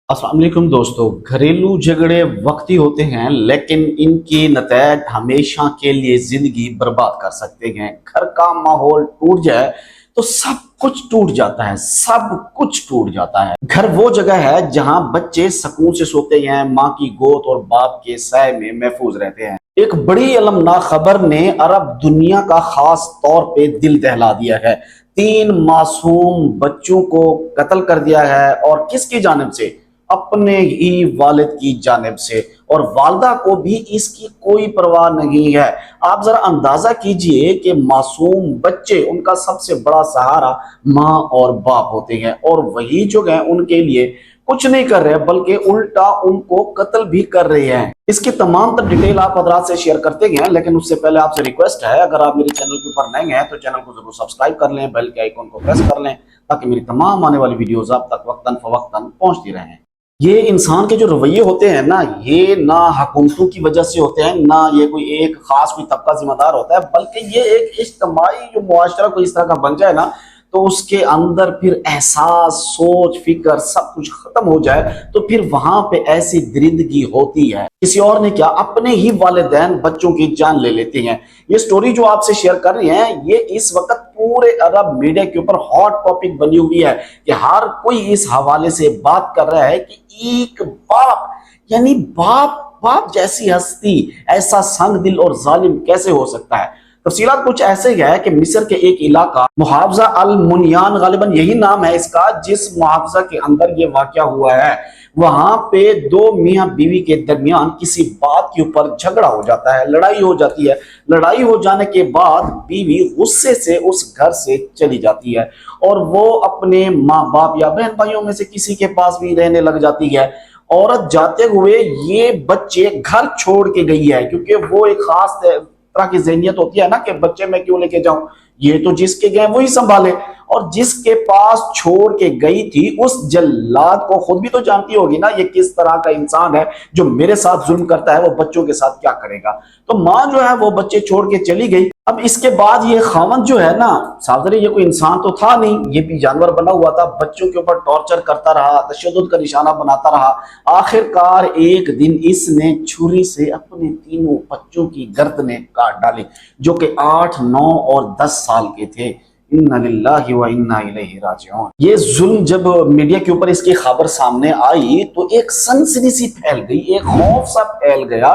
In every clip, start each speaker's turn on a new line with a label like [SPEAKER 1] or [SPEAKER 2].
[SPEAKER 1] अस्सलाम वालेकुम दोस्तों। घरेलू झगड़े वक्ती होते हैं, लेकिन इनके नतीजे हमेशा के लिए जिंदगी बर्बाद कर सकते हैं। घर का माहौल टूट जाए तो सब कुछ टूट जाता है, सब कुछ टूट जाता है। घर वो जगह है जहां बच्चे सुकून से सोते हैं, माँ की गोद और बाप के साए में महफूज रहते हैं। एक बड़ी अलमनाक खबर ने अरब दुनिया का खास तौर पे दिल दहला दिया है। 3 मासूम बच्चों को कत्ल कर दिया है, और किसकी जानिब से? अपने ही वालिद की जानिब से। और वालदा को भी इसकी कोई परवाह नहीं है। आप जरा अंदाजा कीजिए कि मासूम बच्चे, उनका सबसे बड़ा सहारा माँ और बाप होते हैं, और वही जो है उनके लिए कुछ नहीं कर रहे, बल्कि उल्टा उनको कत्ल भी कर रहे हैं। इसकी तमाम तर डिटेल आप हजरात से शेयर करते हैं, लेकिन उससे पहले आपसे रिक्वेस्ट है, अगर आप मेरे चैनल के ऊपर नए हैं तो चैनल को जरूर सब्सक्राइब कर लें, बेल के आइकन को प्रेस कर लें, ताकि मेरी तमाम आने वाली वीडियोस आप तक वक्तन फवक्तन पहुंचती रहें। ये इंसान के जो रवैये होते हैं ना, ये ना हुकूमतों की वजह से होते हैं, ना ये कोई एक खास कोई तबका जिम्मेदार होता है, बल्कि ये एक इज्तिमाई जो मुआशरा को इस तरह का बन जाए ना, तो उसके अंदर फिर एहसास, सोच, फिक्र सब कुछ खत्म हो जाए, तो फिर वहां पे ऐसी दरिंदगी होती है। किसी और ने क्या, अपने ही वालिदैन बच्चों की जान ले लेते हैं। ये स्टोरी जो आपसे शेयर कर रही है, ये इस वक्त पूरे अरब मीडिया के ऊपर हॉट टॉपिक बनी हुई है कि हर कोई इस हवाले से बात कर रहा है कि एक बाप, यानी बाप जैसी हस्ती ऐसा संग दिल और जालिम कैसे हो सकता है। तफसीलात कुछ ऐसे ही है कि मिस्र के एक इलाका मुहावजा अल मुनियान, गालिबन यही नाम है इसका, जिस मुहावजा के अंदर ये वाकया हुआ है, वहां पे 2 मियाँ बीवी के दरमियान किसी बात के ऊपर झगड़ा हो जाता है, लड़ाई हो जाती है। लड़ाई हो जाने के बाद बीवी गुस्से से उस घर से चली जाती है, और वो अपने माँ बाप या बहन भाइयों में से किसी के पास भी रहने लग जाती है। औरत जाते हुए ये बच्चे घर छोड़ के गई है, क्योंकि वो एक खास तरह की ज़हनियत होती है ना कि बच्चे मैं क्यों लेके जाऊं, ये तो जिसके गए वही संभाले। और जिसके पास छोड़ के गई थी उस जल्लाद को खुद भी तो जानती होगी ना ये किस तरह का इंसान है, जो मेरे साथ जुल्म करता है वो बच्चों के साथ क्या करेगा। तो माँ जो है वो बच्चे छोड़ के चली गई। अब इसके बाद ये खावंद जो है ना, सावधानी, ये कोई इंसान तो था नहीं, ये भी जानवर बना हुआ था। बच्चों के ऊपर टॉर्चर करता रहा, तशद्दुद का निशाना बनाता रहा। आखिरकार एक दिन इसने छुरी से अपने 3 बच्चों की गर्दनें काट डाली, जो कि 8, 9 और 10 साल के थे। इन्ना लिल्लाहि व इन्ना इलैहि राजिऊन। ये जुल्म जब मीडिया के ऊपर इसकी खबर सामने आई तो एक सनसनी सी फैल गई, एक खौफ सा फैल गया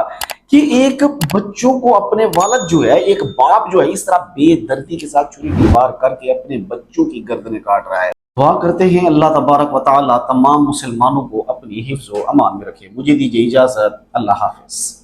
[SPEAKER 1] कि एक बच्चों को अपने वालिद जो है, एक बाप जो है, इस तरह बेदर्दी के साथ छुरी की वार करके अपने बच्चों की गर्दनें काट रहा है। दुआ करते हैं अल्लाह तबारक व तआला तमाम मुसलमानों को अपनी हिफ्ज़ व अमान में रखे। मुझे दीजिए इजाजत। अल्लाह हाफिज।